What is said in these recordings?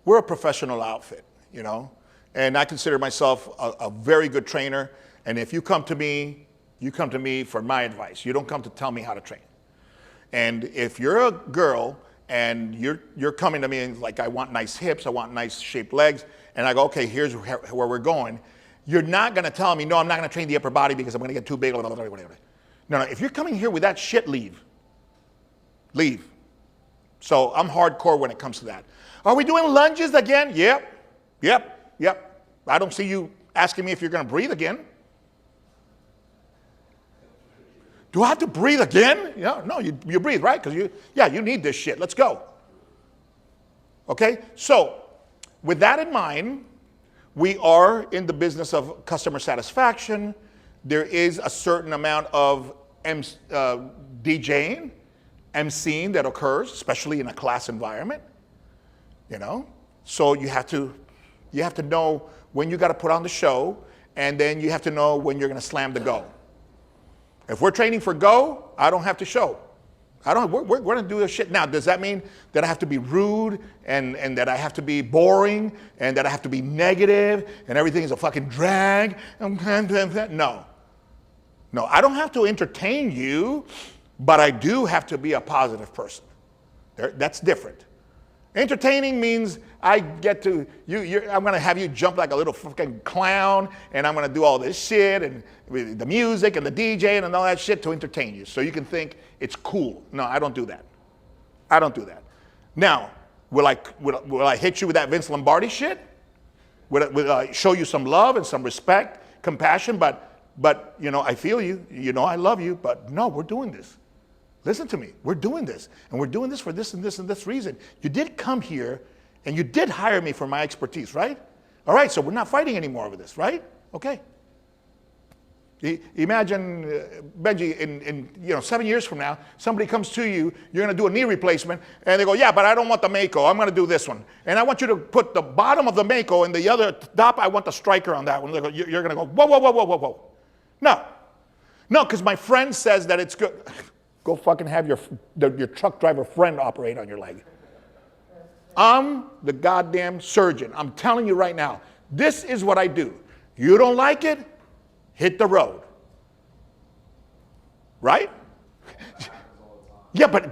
we're a professional outfit, you know? And I consider myself a very good trainer. And if you come to me for my advice. You don't come to tell me how to train. And if you're a girl and you're coming to me and like, I want nice hips, I want nice shaped legs, and I go, okay, here's where we're going. You're not gonna tell me, no, I'm not gonna train the upper body because I'm gonna get too big, blah, blah, blah, blah. No, if you're coming here with that shit, leave. Leave. So I'm hardcore when it comes to that. Are we doing lunges again? Yep. I don't see you asking me if you're gonna breathe again. Do I have to breathe again? Yeah, no, you breathe, right? Because you need this shit. Let's go. Okay, so with that in mind, we are in the business of customer satisfaction. There is a certain amount of DJing, emceeing that occurs, especially in a class environment. You know, so you have to know when you got to put on the show, and then you have to know when you're going to slam the go. If we're training for go, I don't have to show. We're going to do this shit. Now, does that mean that I have to be rude and that I have to be boring and that I have to be negative and everything is a fucking drag? No. No, I don't have to entertain you, but I do have to be a positive person. That's different. Entertaining means I get to, I'm going to have you jump like a little fucking clown, and I'm going to do all this shit, and the music and the DJ and all that shit to entertain you, so you can think it's cool. No, I don't do that. I don't do that. Now, will I hit you with that Vince Lombardi shit? Will I show you some love and some respect, compassion, but you know, I feel you, you know I love you, but no, we're doing this. Listen to me, we're doing this, and we're doing this for this and this and this reason. You did come here, and you did hire me for my expertise, right? All right, so we're not fighting anymore over this, right? Okay. Imagine, Benji, in 7 years from now, somebody comes to you, you're gonna do a knee replacement, and they go, yeah, but I don't want the Mako, I'm gonna do this one. And I want you to put the bottom of the Mako and the other top, I want the striker on that one. You're gonna go, whoa. No, because my friend says that it's good. Go fucking have your truck driver friend operate on your leg. I'm the goddamn surgeon. I'm telling you right now, this is what I do. You don't like it? Hit the road. Right? Yeah, but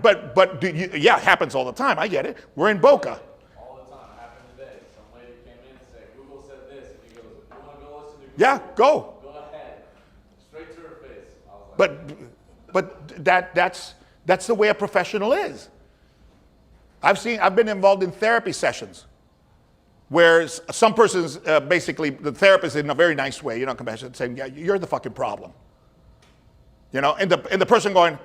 it happens all the time. I get it. We're in Boca. All the time. It happened today. Some lady came in and said, Google said this. And he goes, if you want to go listen to Google, yeah, go. Go ahead. Straight to her face. I was like, But that's the way a professional is. I've been involved in therapy sessions where some person's basically the therapist in a very nice way, you know, compassionate, saying, yeah, you're the fucking problem. You know, and the person going,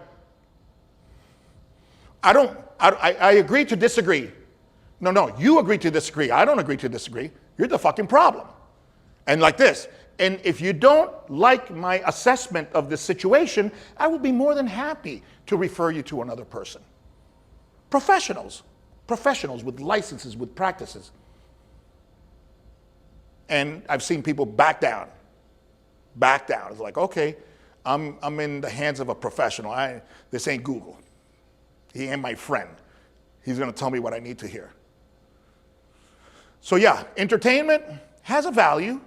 I agree to disagree. No, you agree to disagree. I don't agree to disagree. You're the fucking problem. And like this. And if you don't like my assessment of this situation, I will be more than happy to refer you to another person. Professionals with licenses, with practices. And I've seen people back down. It's like, okay, I'm in the hands of a professional. This ain't Google. He ain't my friend. He's gonna tell me what I need to hear. So yeah, entertainment has a value,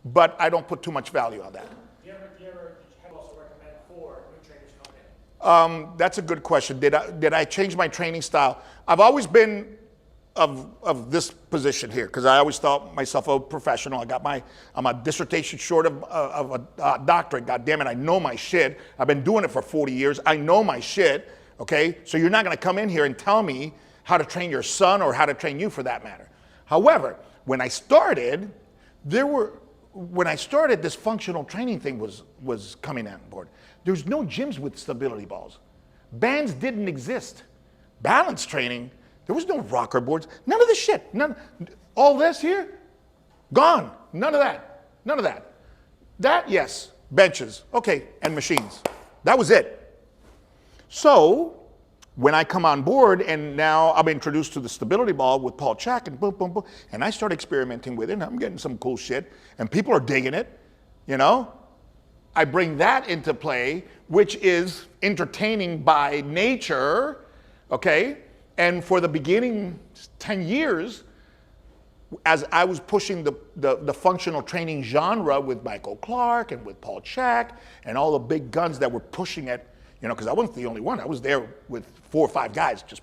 but I don't put too much value on that. Do you ever also recommend for new trainers coming in? That's a good question. Did I change my training style? I've always been of this position here because I always thought myself a professional. I'm a dissertation short of a doctorate. God damn it, I know my shit. I've been doing it for 40 years. I know my shit. Okay, so you're not going to come in here and tell me how to train your son or how to train you for that matter. However, when I started, this functional training thing was coming on board. There's no gyms with stability balls. Bands didn't exist. Balance training, there was no rocker boards. None of this shit. All this here, gone. None of that. That, yes, benches, okay, and machines. That was it. So, when I come on board and now I'm introduced to the stability ball with Paul Chak and boom, boom, boom, and I start experimenting with it and I'm getting some cool shit and people are digging it, you know? I bring that into play, which is entertaining by nature, okay? And for the beginning 10 years, as I was pushing the functional training genre with Michael Clark and with Paul Chek and all the big guns that were pushing it, you know, because I wasn't the only one. I was there with 4 or 5 guys just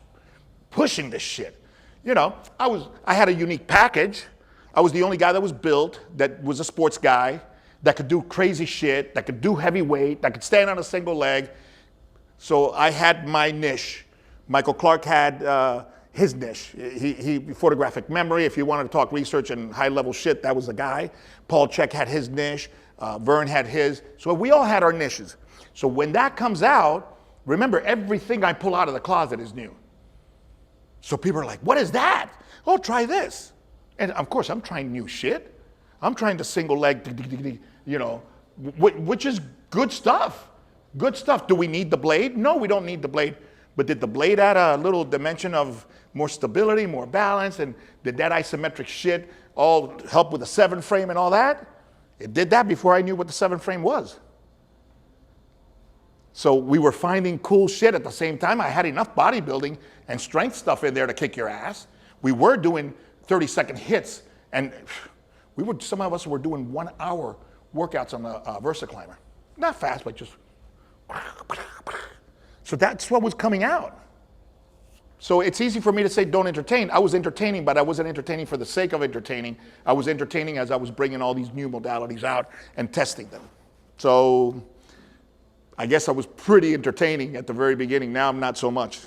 pushing this shit. You know, I had a unique package. I was the only guy that was built, that was a sports guy, that could do crazy shit, that could do heavy weight, that could stand on a single leg. So I had my niche. Michael Clark had his niche. He photographic memory. If you wanted to talk research and high level shit, that was the guy. Paul Chek had his niche. Vern had his. So we all had our niches. So when that comes out, remember, everything I pull out of the closet is new. So people are like, what is that? Oh, try this. And of course, I'm trying new shit. I'm trying to single leg, you know, which is good stuff. Good stuff. Do we need the blade? No, we don't need the blade. But did the blade add a little dimension of more stability, more balance? And did that isometric shit all help with the 7 frame and all that? It did that before I knew what the 7 frame was. So we were finding cool shit at the same time. I had enough bodybuilding and strength stuff in there to kick your ass. We were doing 30-second hits, and some of us were doing 1-hour workouts on the VersaClimber. Not fast, but just. So that's what was coming out. So it's easy for me to say don't entertain. I was entertaining, but I wasn't entertaining for the sake of entertaining. I was entertaining as I was bringing all these new modalities out and testing them. So I guess I was pretty entertaining at the very beginning. Now I'm not so much.